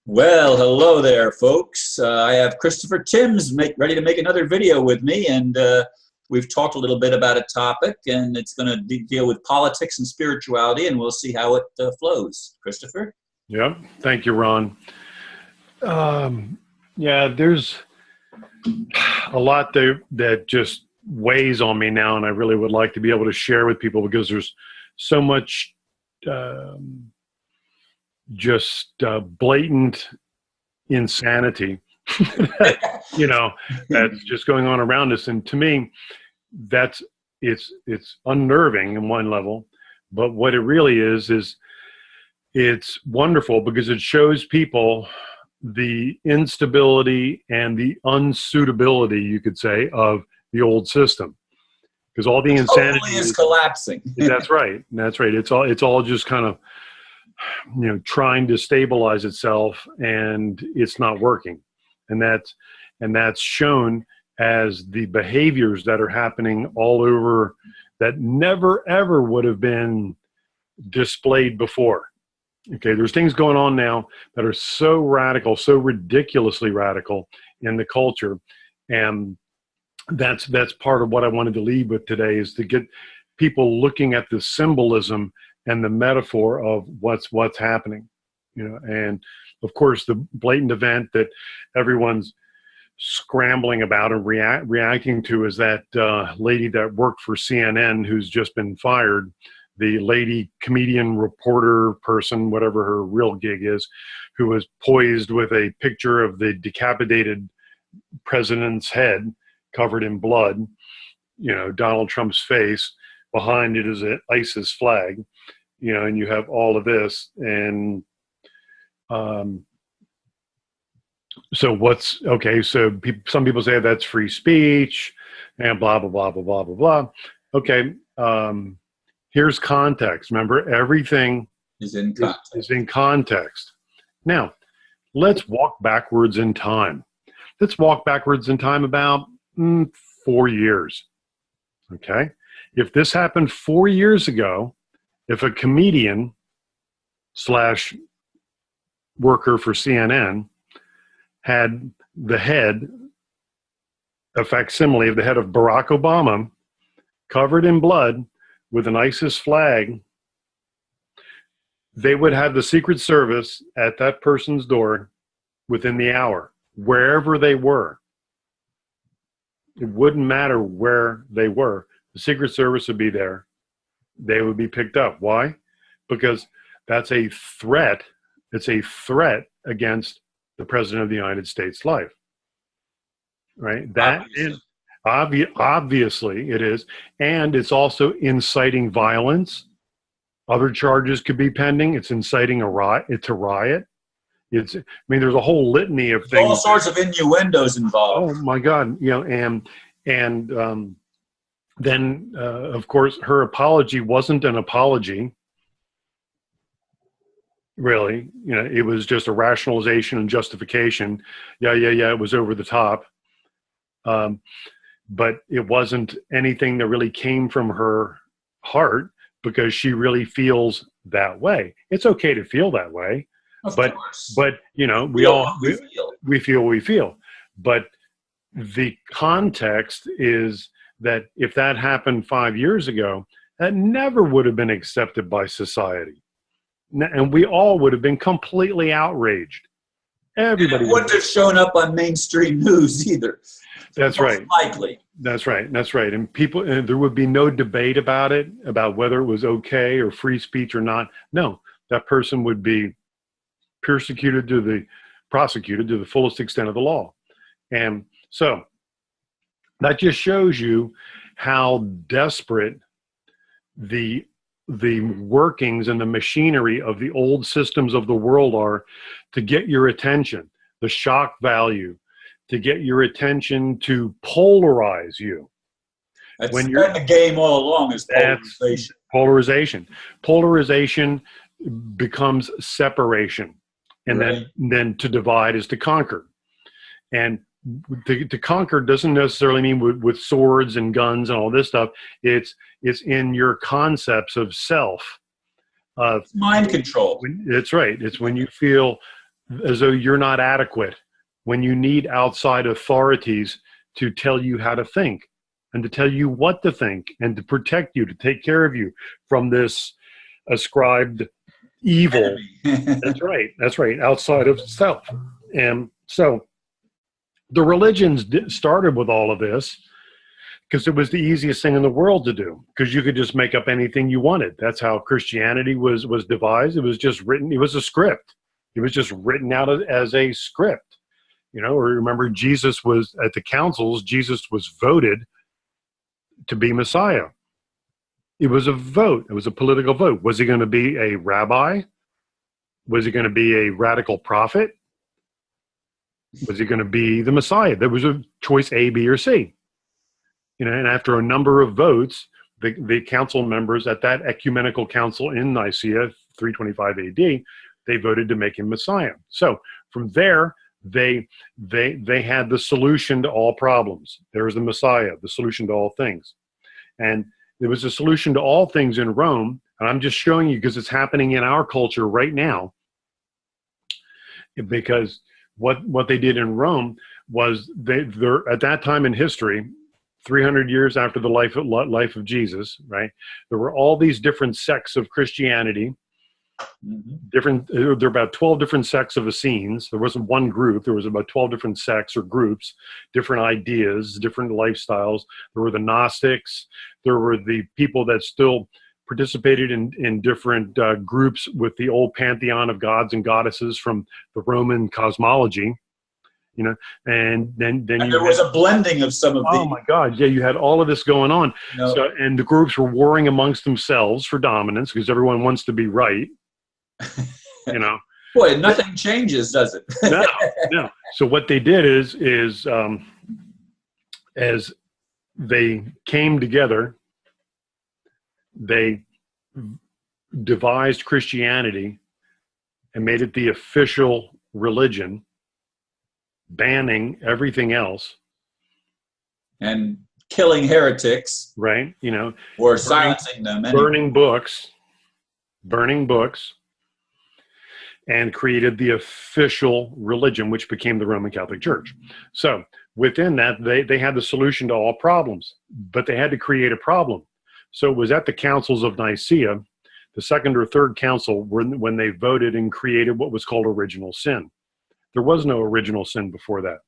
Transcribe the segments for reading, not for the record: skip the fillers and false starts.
Well, hello there, folks. I have Christopher Timms ready to make another video with me, and we've talked a little bit about a topic, and it's going to deal with politics and spirituality, and we'll see how it flows. Christopher? Yep. Thank you, Ron. Yeah, there's a lot there that just weighs on me now, and I really would like to be able to share with people because there's so much blatant insanity, that's just going on around us. And to me, it's unnerving in one level, but what it really is it's wonderful because it shows people the instability and the unsuitability, you could say, of the old system. Because all the insanity is collapsing. That's right. It's all just kind of, trying to stabilize itself, and it's not working. And that's shown as the behaviors that are happening all over that never ever would have been displayed before. Okay, there's things going on now that are so radical, so ridiculously radical in the culture. And that's part of what I wanted to lead with today, is to get people looking at the symbolism and the metaphor of what's happening, and of course the blatant event that everyone's scrambling about and reacting to is that lady that worked for CNN who's just been fired, the lady comedian reporter person, whatever her real gig is, who was poised with a picture of the decapitated president's head covered in blood, Donald Trump's face. Behind it is an ISIS flag, and you have all of this. And so some people say that's free speech and blah, blah, blah, blah, blah, blah, blah. Okay, here's context. Remember, everything is in context. Now, let's walk backwards in time. Let's walk backwards in time about 4 years, okay? If this happened 4 years ago, if a comedian / worker for CNN had the head, a facsimile of the head of Barack Obama, covered in blood with an ISIS flag, they would have the Secret Service at that person's door within the hour, wherever they were. It wouldn't matter where they were. The Secret Service would be there. They would be picked up. Why? Because that's a threat. It's a threat against the President of the United States' life. Right? That is obviously it is. And it's also inciting violence. Other charges could be pending. It's inciting a riot. There's a whole litany of things. All sorts of innuendos involved. Oh my God. Then, of course, her apology wasn't an apology, really. It was just a rationalization and justification. Yeah, it was over the top. But it wasn't anything that really came from her heart because she really feels that way. It's okay to feel that way. Of course. But we feel. But the context is that if that happened 5 years ago, that never would have been accepted by society. And we all would have been completely outraged. Everybody wouldn't have shown up on mainstream news either. That's right. Likely. That's right. And there would be no debate about it, about whether it was okay or free speech or not. No, that person would be prosecuted to the fullest extent of the law. And so that just shows you how desperate the workings and the machinery of the old systems of the world are to get your attention, the shock value, to get your attention, to polarize you. That's been the game all along, is polarization. Polarization becomes separation. And right. then to divide is to conquer. And to conquer doesn't necessarily mean with swords and guns and all this stuff. It's in your concepts of self. Mind control. That's right. It's when you feel as though you're not adequate when you need outside authorities to tell you how to think and to tell you what to think and to protect you, to take care of you from this ascribed evil. That's right. That's right. Outside of self. And so the religions started with all of this because it was the easiest thing in the world to do, because you could just make up anything you wanted. That's how Christianity was devised. It was just written. It was a script. It was just written out as a script. You know, or remember, Jesus was at the councils. Jesus was voted to be Messiah. It was a vote. It was a political vote. Was he going to be a rabbi? Was he going to be a radical prophet? Was he going to be the Messiah? There was a choice A, B, or C. You know, and after a number of votes, the council members at that ecumenical council in Nicaea, 325 AD, they voted to make him Messiah. So from there, they had the solution to all problems. There was the Messiah, the solution to all things. And there was a solution to all things in Rome. And I'm just showing you because it's happening in our culture right now. Because what they did in Rome was they're at that time in history, 300 years after the life of Jesus, right? There were all these different sects of Christianity. There were about 12 different sects of Essenes. There wasn't one group. There was about 12 different sects or groups, different ideas, different lifestyles. There were the Gnostics. There were the people that still participated in different groups with the old pantheon of gods and goddesses from the Roman cosmology. You know, and then and there was a blending of some of oh my God, yeah, you had all of this going on. No. So, and the groups were warring amongst themselves for dominance because everyone wants to be right. You know, boy, nothing changes, does it? No. So what they did is as they came together, they devised Christianity and made it the official religion, banning everything else and killing heretics, right? You know, or silencing them, burning books, and created the official religion, which became the Roman Catholic Church. So within that, they had the solution to all problems, but they had to create a problem. So it was at the councils of Nicaea, the second or third council, when they voted and created what was called original sin. There was no original sin before that.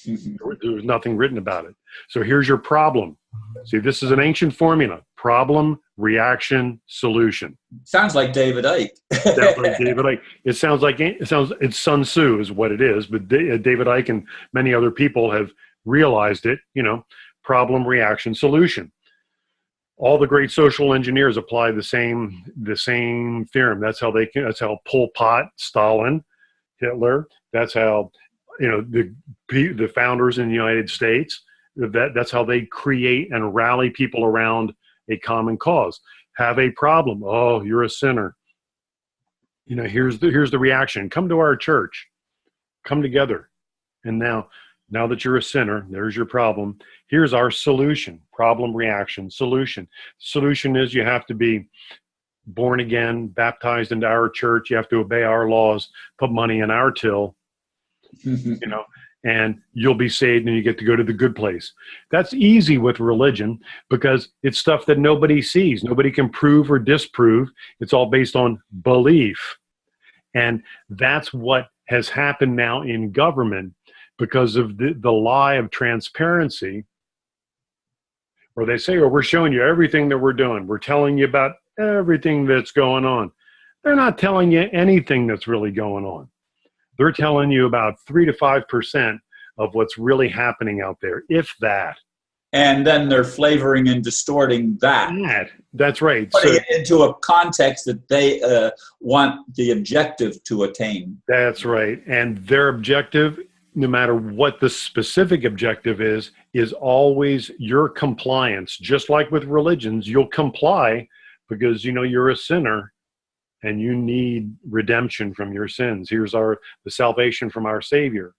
There was nothing written about it. So here's your problem. See, this is an ancient formula: problem, reaction, solution. Sounds like David Icke. Sounds like David Icke. It's Sun Tzu is what it is, but David Icke and many other people have realized it. You know, problem, reaction, solution. All the great social engineers apply the same theorem. That's how Pol Pot, Stalin, Hitler. That's how, you know, the founders in the United States. That's how they create and rally people around a common cause. Have a problem. Oh, you're a sinner. You know, here's the reaction. Come to our church. Come together. And now that you're a sinner, there's your problem. Here's our solution. Problem, reaction, solution. Solution is you have to be born again, baptized into our church. You have to obey our laws, put money in our till, you know, and you'll be saved and you get to go to the good place. That's easy with religion because it's stuff that nobody sees. Nobody can prove or disprove. It's all based on belief. And that's what has happened now in government because of the lie of transparency, where they say, oh, we're showing you everything that we're doing. We're telling you about everything that's going on. They're not telling you anything that's really going on. They're telling you about 3 to 5% of what's really happening out there, if that. And then they're flavoring and distorting that. That's right. Putting it into a context that they want the objective to attain. That's right. And their objective, no matter what the specific objective is always your compliance. Just like with religions, you'll comply because you know you're a sinner and you need redemption from your sins. Here's the salvation from our Savior.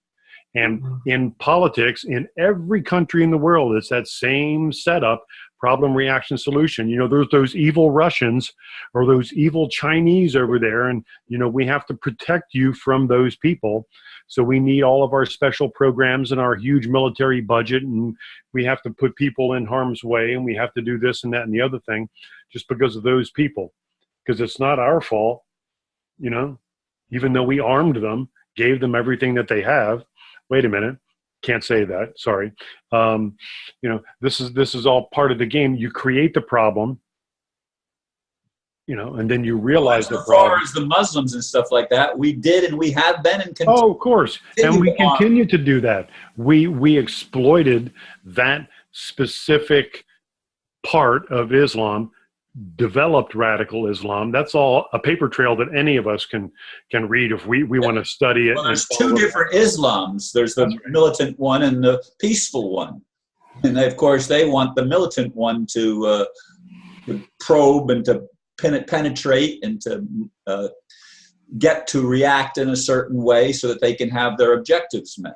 And in politics, in every country in the world, it's that same setup. problem, reaction, solution. You know, there's those evil Russians or those evil Chinese over there, and, you know, we have to protect you from those people. So we need all of our special programs and our huge military budget, and we have to put people in harm's way, and we have to do this and that and the other thing just because of those people. Because it's not our fault, you know, even though we armed them, gave them everything that they have. Wait a minute. Can't say that. Sorry. You know, this is all part of the game. You create the problem, you know, and then you realize the problem. As far as the Muslims and stuff like that, we did, and we have been, and continue. Oh, of course, and we continue to do that. We exploited that specific part of Islam, developed radical Islam. That's all a paper trail that any of us can read if we want to study it. Well, there's two different Islams. There's the militant one and the peaceful one. And of course, they want the militant one to probe and to penetrate and to get to react in a certain way so that they can have their objectives met.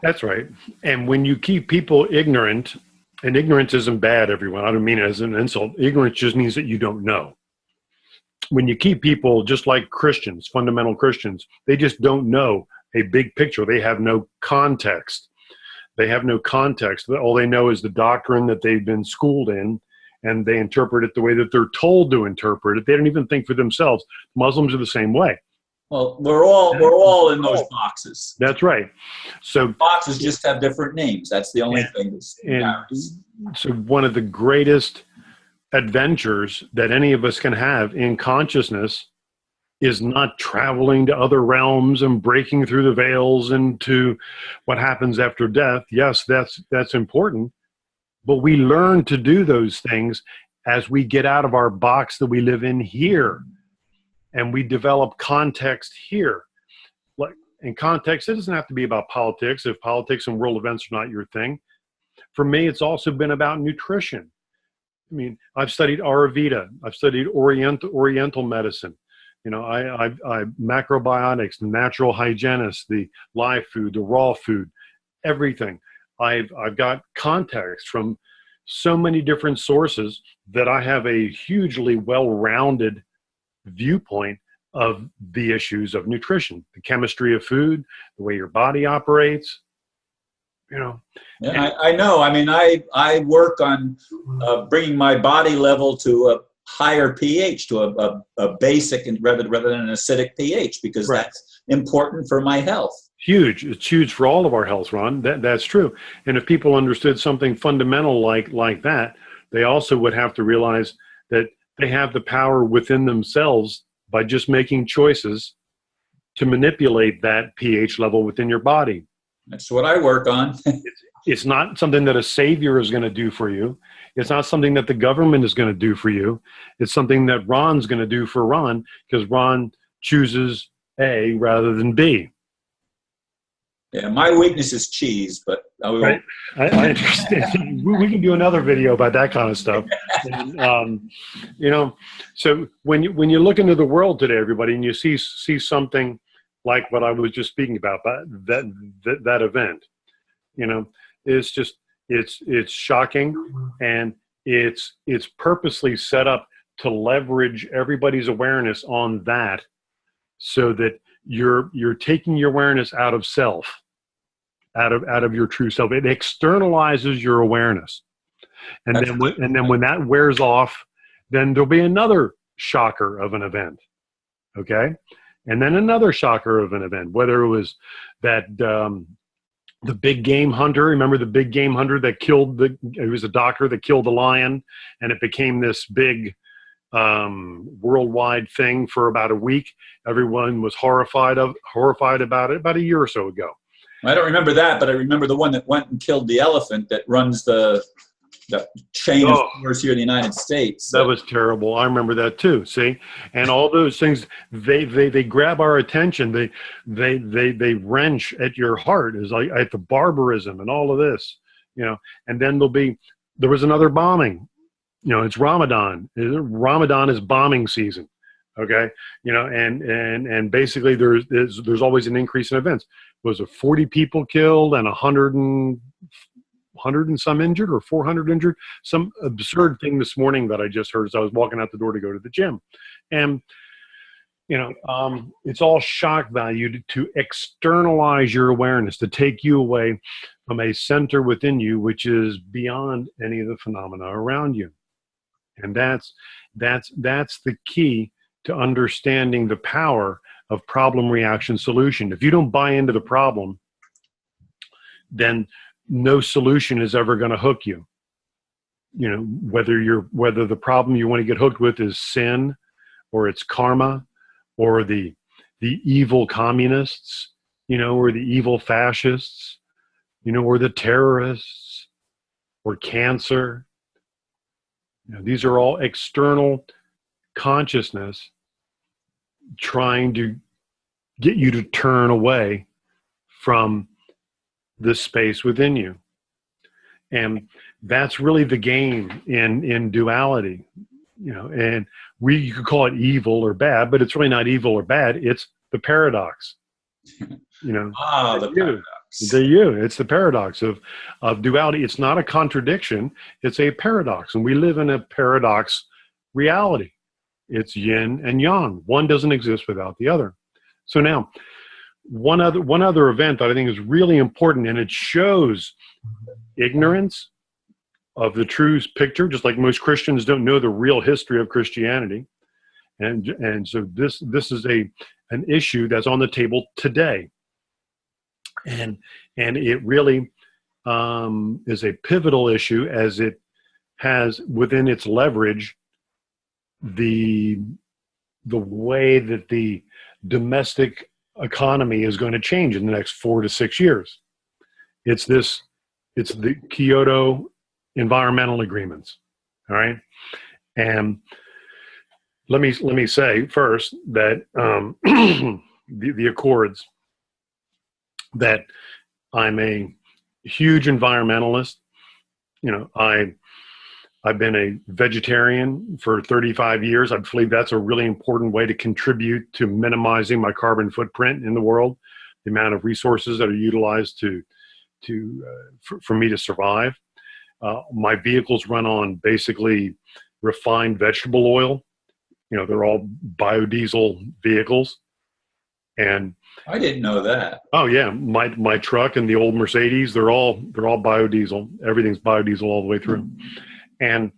That's right. And when you keep people ignorant, and ignorance isn't bad, everyone. I don't mean it as an insult. Ignorance just means that you don't know. When you keep people just like Christians, fundamental Christians, they just don't know a big picture. They have no context. They have no context. All they know is the doctrine that they've been schooled in, and they interpret it the way that they're told to interpret it. They don't even think for themselves. Muslims are the same way. Well, we're all in those boxes. That's right. So boxes just have different names. That's the only thing that's so one of the greatest adventures that any of us can have in consciousness is not traveling to other realms and breaking through the veils into what happens after death. Yes, that's important. But we learn to do those things as we get out of our box that we live in here. And we develop context here. Like in context, it doesn't have to be about politics if politics and world events are not your thing. For me, it's also been about nutrition. I mean, I've studied Ayurveda. I've studied Oriental medicine. You know, I macrobiotics, the natural hygienist, the live food, the raw food, everything. I've got context from so many different sources that I have a hugely well-rounded viewpoint of the issues of nutrition, the chemistry of food, the way your body operates, you know. Yeah, I know. I mean, I work on bringing my body level to a higher pH, to a basic and rather than an acidic pH, because that's important for my health. Huge. It's huge for all of our health, Ron. That's true. And if people understood something fundamental like that, they also would have to realize that they have the power within themselves by just making choices to manipulate that pH level within your body. That's what I work on. It's not something that a savior is going to do for you. It's not something that the government is going to do for you. It's something that Ron's going to do for Ron, because Ron chooses A rather than B. Yeah, my weakness is cheese, but right. I understand. We can do another video about that kind of stuff. And, you know, so when you look into the world today, everybody, and you see something like what I was just speaking about, that event, you know, it's just it's shocking, and it's purposely set up to leverage everybody's awareness on that, so that you're taking your awareness out of self, out of your true self. It externalizes your awareness, and then when that wears off, then there'll be another shocker of an event, okay, and then another shocker of an event. Whether it was that the big game hunter, remember the big game hunter that killed it was a doctor that killed the lion, and it became this big worldwide thing for about a week. Everyone was horrified about it about a year or so ago. I don't remember that, but I remember the one that went and killed the elephant that runs the chain of stores here in the United States. That was terrible. I remember that too. See, and all those things, they grab our attention. They wrench at your heart, is like at the barbarism and all of this, you know. And then there was another bombing. You know, it's Ramadan. Ramadan is bombing season. Okay, you know, and basically there's always an increase in events. Was it 40 people killed and 100 100 and some injured or 400 injured. Some absurd thing this morning that I just heard as I was walking out the door to go to the gym. And, it's all shock value to externalize your awareness, to take you away from a center within you, which is beyond any of the phenomena around you. And that's the key to understanding the power of problem, reaction, solution. If you don't buy into the problem, then no solution is ever going to hook you. Whether the problem you want to get hooked with is sin, or it's karma, or the evil communists, or the evil fascists, or the terrorists, or cancer. These are all external consciousness trying to get you to turn away from the space within you. And that's really the game in duality. And you could call it evil or bad, but it's really not evil or bad. It's the paradox. The paradox. It's the paradox of duality. It's not a contradiction. It's a paradox. And we live in a paradox reality. It's yin and yang. One doesn't exist without the other. So now, one other event that I think is really important, and it shows ignorance of the true picture, just like most Christians don't know the real history of Christianity. And so this is an issue that's on the table today. And it really is a pivotal issue, as it has within its leverage the way that the domestic economy is going to change in the next 4 to 6 years. It's the Kyoto environmental agreements. All right. And let me say first that the accords, that I'm a huge environmentalist. I've been a vegetarian for 35 years. I believe that's a really important way to contribute to minimizing my carbon footprint in the world, the amount of resources that are utilized for me to survive. My vehicles run on basically refined vegetable oil. They're all biodiesel vehicles. And I didn't know that. Oh yeah, my truck and the old Mercedes, they're all biodiesel. Everything's biodiesel all the way through. And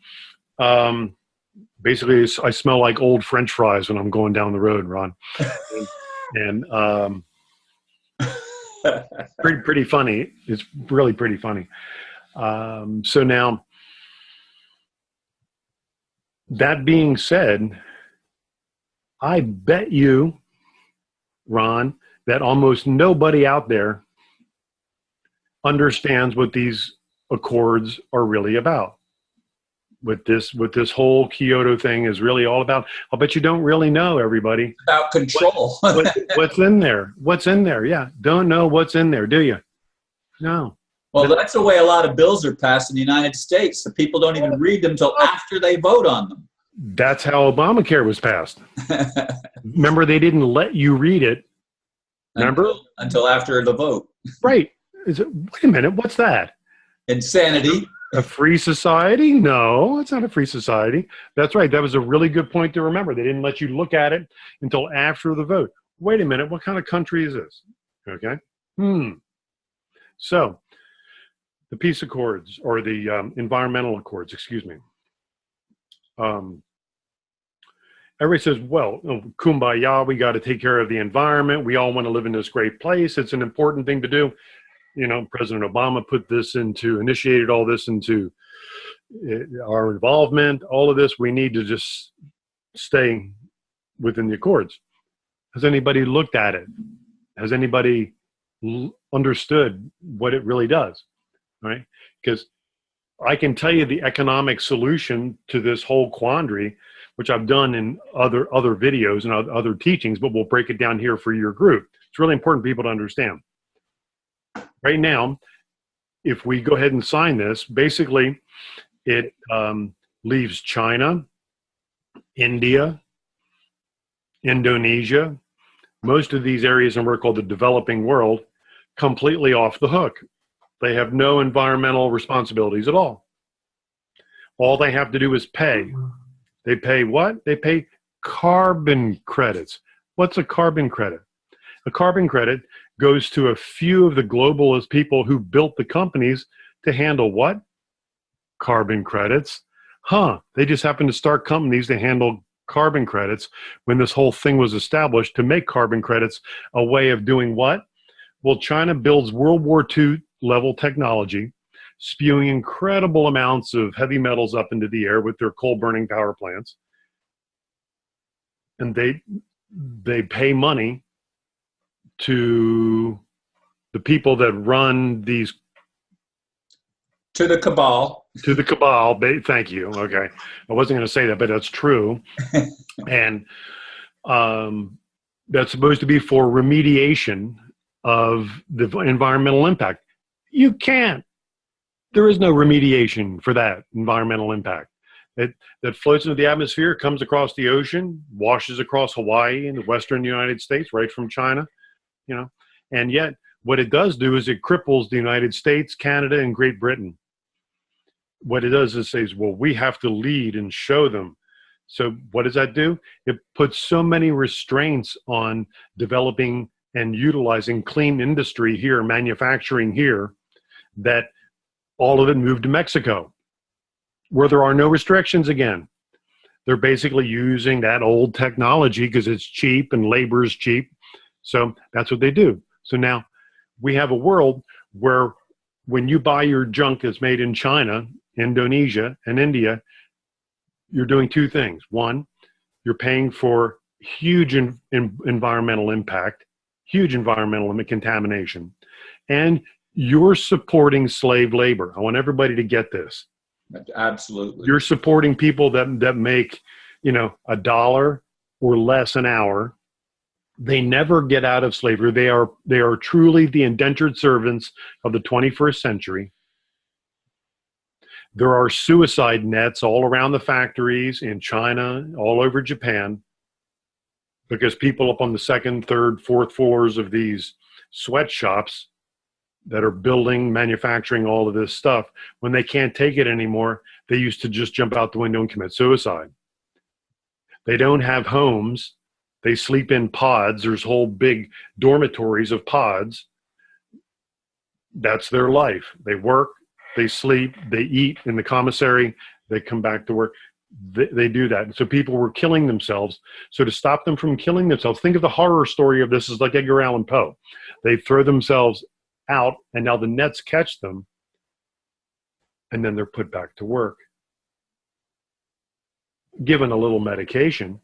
basically, I smell like old French fries when I'm going down the road, Ron. and pretty funny. It's really pretty funny. So now, that being said, I bet you, Ron, that almost nobody out there understands what these accords are really about. What this whole Kyoto thing is really all about. I'll bet you don't really know, everybody. About control. What's in there? What's in there? Yeah. Don't know what's in there, do you? No. Well, that's the way a lot of bills are passed in the United States. The people don't even read them until after they vote on them. That's how Obamacare was passed. Remember, they didn't let you read it. Remember? Until after the vote. Right. Wait a minute. What's that? Insanity. A free society? No, it's not a free society. That's right. That was a really good point to remember. They didn't let you look at it until after the vote. Wait a minute. What kind of country is this? Okay. So the peace accords, or the environmental accords, excuse me. Everybody says, well, kumbaya, we got to take care of the environment. We all want to live in this great place. It's an important thing to do. President Obama initiated all this into our involvement, all of this. We need to just stay within the accords. Has anybody looked at it? Has anybody understood what it really does? Right? Because I can tell you the economic solution to this whole quandary, which I've done in other videos and other teachings, but we'll break it down here for your group. It's really important for people to understand. Right now, if we go ahead and sign this, basically it leaves China, India, Indonesia, most of these areas in what are called the developing world, completely off the hook They have no environmental responsibilities at all. All they have to do is pay. They pay what? They pay carbon credits. What's a carbon credit? A carbon credit goes to a few of the globalist people who built the companies to handle what? Carbon credits. They just happened to start companies to handle carbon credits when this whole thing was established to make carbon credits a way of doing what? Well, China builds World War II level technology, spewing incredible amounts of heavy metals up into the air with their coal burning power plants. And they pay money to the people that run these. To the cabal. To the cabal. Thank you. Okay. I wasn't going to say that, but that's true. And that's supposed to be for remediation of the environmental impact. You can't. There is no remediation for that environmental impact. That floats into the atmosphere, comes across the ocean, washes across Hawaii and the western United States, right from China, And yet, what it does do is it cripples the United States, Canada, and Great Britain. What it does is says, well, we have to lead and show them. So what does that do? It puts so many restraints on developing and utilizing clean industry here, manufacturing here, that all of it moved to Mexico, where there are no restrictions again. They're basically using that old technology because it's cheap and labor is cheap. So that's what they do. So now we have a world where when you buy your junk that's made in China, Indonesia, and India, you're doing two things. One, you're paying for huge environmental impact, huge environmental contamination, and you're supporting slave labor. I want everybody to get this. Absolutely. You're supporting people that make, $1 or less an hour. They never get out of slavery. They are truly the indentured servants of the 21st century. There are suicide nets all around the factories in China, all over Japan, because people up on the second, third, fourth floors of these sweatshops that are building, manufacturing all of this stuff, when they can't take it anymore, they used to just jump out the window and commit suicide. They don't have homes. They sleep in pods. There's whole big dormitories of pods. That's their life. They work, they sleep, they eat in the commissary, they come back to work. They do that. And so people were killing themselves. So to stop them from killing themselves, think of the horror story of this is like Edgar Allan Poe. They throw themselves out, and now the nets catch them, and then they're put back to work. Given a little medication,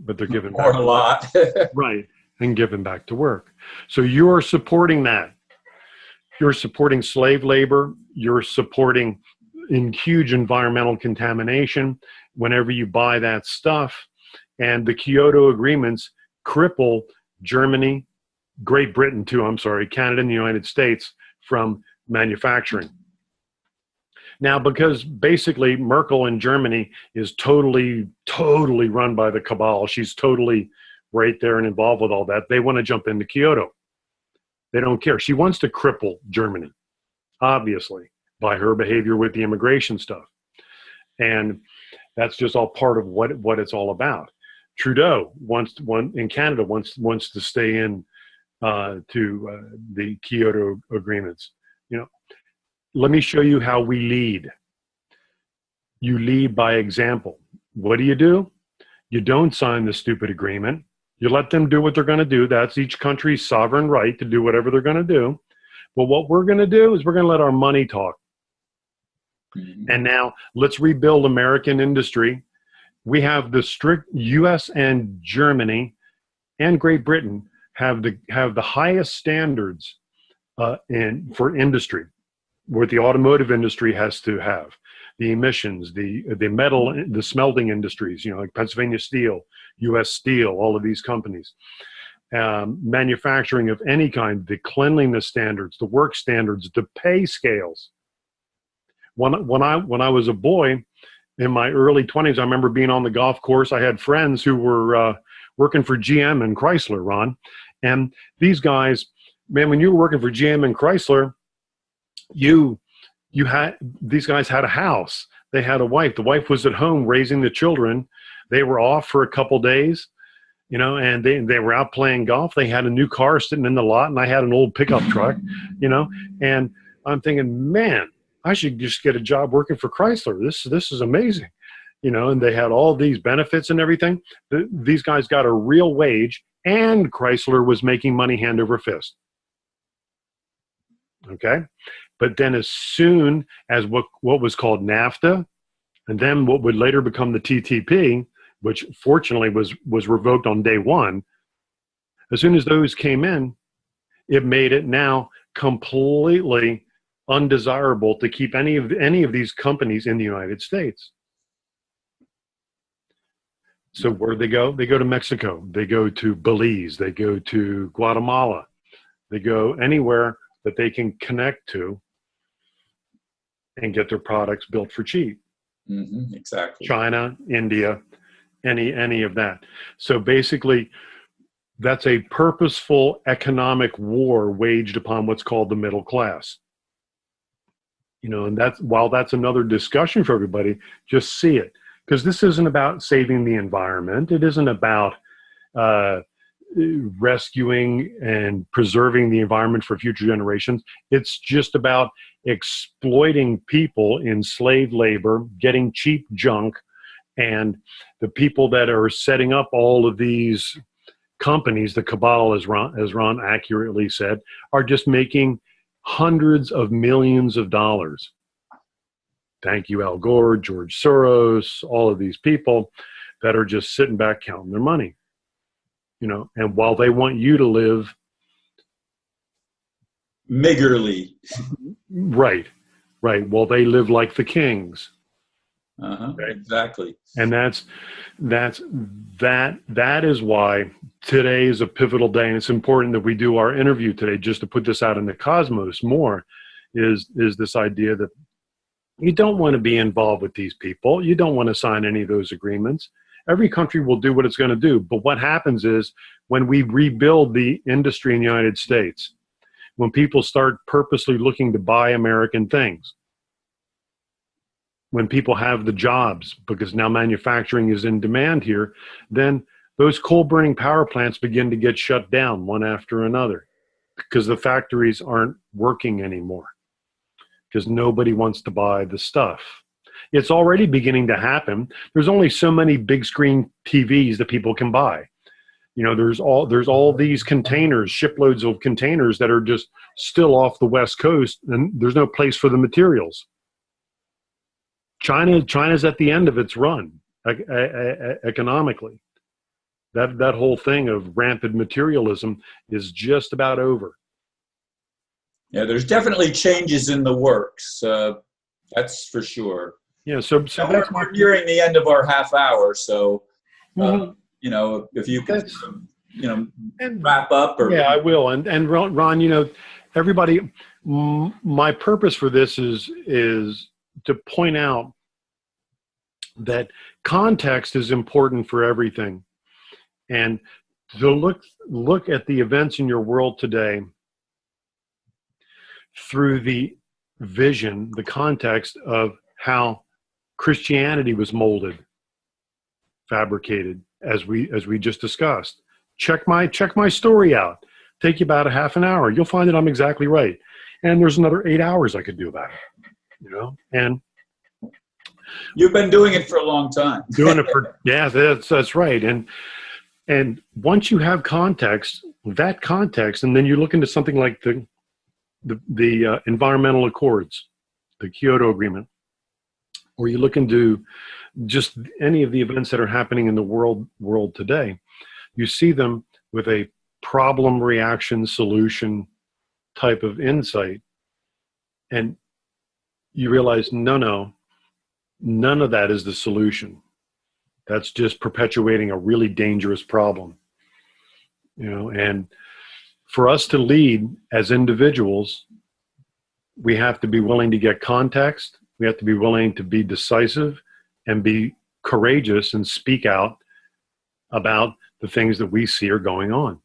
but they're given back a lot. Right, and given back to work. So you're supporting that. You're supporting slave labor. You're supporting in huge environmental contamination whenever you buy that stuff. And the Kyoto agreements cripple Germany, Great Britain too, Canada and the United States from manufacturing. Now, because basically Merkel in Germany is totally run by the cabal. She's totally right there and involved with all that. They want to jump into Kyoto. They don't care. She wants to cripple Germany, obviously, by her behavior with the immigration stuff. And that's just all part of what it's all about. Trudeau in Canada wants to stay in to the Kyoto agreements. Let me show you how we lead. You lead by example. What do? You don't sign the stupid agreement. You let them do what they're going to do. That's each country's sovereign right to do whatever they're going to do. But what we're going to do is we're going to let our money talk. And now let's rebuild American industry. We have the strict U.S. and Germany and Great Britain have the highest standards for industry, what the automotive industry has to have, the emissions, the metal, the smelting industries, like Pennsylvania Steel, U.S. Steel, all of these companies, manufacturing of any kind, the cleanliness standards, the work standards, the pay scales. When I was a boy in my early 20s, I remember being on the golf course. I had friends who were working for GM and Chrysler, Ron, and these guys, man, when you were working for GM and Chrysler, you had, these guys had a house. They had a wife. The wife was at home raising the children. They were off for a couple days, you know, and they were out playing golf. They had a new car sitting in the lot, and I had an old pickup truck, you know, and I'm thinking, man, I should just get a job working for Chrysler. This is amazing, you know, and they had all these benefits and everything. These guys got a real wage, and Chrysler was making money hand over fist. Okay. But then as soon as what was called NAFTA, and then what would later become the TTP, which fortunately was revoked on day one, as soon as those came in, it made it now completely undesirable to keep any of these companies in the United States. So where do they go? They go to Mexico. They go to Belize. They go to Guatemala. They go anywhere that they can connect to and get their products built for cheap. Mm-hmm, exactly. China, India, any of that. So basically, that's a purposeful economic war waged upon what's called the middle class. You know, and while that's another discussion for everybody, just see it. Because this isn't about saving the environment. It isn't about rescuing and preserving the environment for future generations. It's just about exploiting people in slave labor, getting cheap junk, and the people that are setting up all of these companies, the cabal, as Ron accurately said, are just making hundreds of millions of dollars. Thank you, Al Gore, George Soros, all of these people that are just sitting back counting their money. You know, and while they want you to live meagerly, right, while they live like the kings. Okay? Exactly. And that is why today is a pivotal day, and it's important that we do our interview today just to put this out in the cosmos more. Is this idea that you don't want to be involved with these people, you don't want to sign any of those agreements. Every country will do what it's going to do. But what happens is when we rebuild the industry in the United States, when people start purposely looking to buy American things, when people have the jobs because now manufacturing is in demand here, then those coal-burning power plants begin to get shut down one after another because the factories aren't working anymore because nobody wants to buy the stuff. It's already beginning to happen. There's only so many big screen TVs that people can buy. You know, there's all these containers, shiploads of containers that are just still off the West Coast, and there's no place for the materials. China's at the end of its run economically. That whole thing of rampant materialism is just about over. Yeah, there's definitely changes in the works. That's for sure. Yeah, so we're nearing the end of our half hour, so you know, if you could, you know, wrap up. Or yeah, I will. And Ron, you know, everybody, my purpose for this is to point out that context is important for everything, and to look at the events in your world today through the vision, the context of how Christianity was molded, fabricated, as we just discussed. Check my story out. Take you about a half an hour. You'll find that I'm exactly right. And there's another 8 hours I could do about it. You know, and you've been doing it for a long time. Yeah, that's right. And once you have context, that context, and then you look into something like the environmental accords, the Kyoto Agreement, or you look into just any of the events that are happening in the world today, you see them with a problem, reaction, solution type of insight. And you realize, none of that is the solution. That's just perpetuating a really dangerous problem. You know, and for us to lead as individuals, we have to be willing to get context. We have to be willing to be decisive and be courageous and speak out about the things that we see are going on.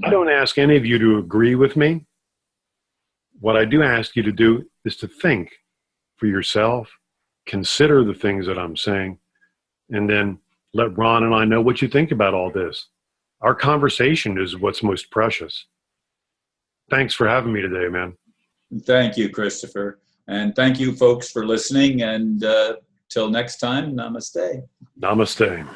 I don't ask any of you to agree with me. what I do ask you to do is to think for yourself, consider the things that I'm saying, and then let Ron and I know what you think about all this. Our conversation is what's most precious. Thanks for having me today, man. Thank you, Christopher. And thank you, folks, for listening. And till next time, namaste. Namaste.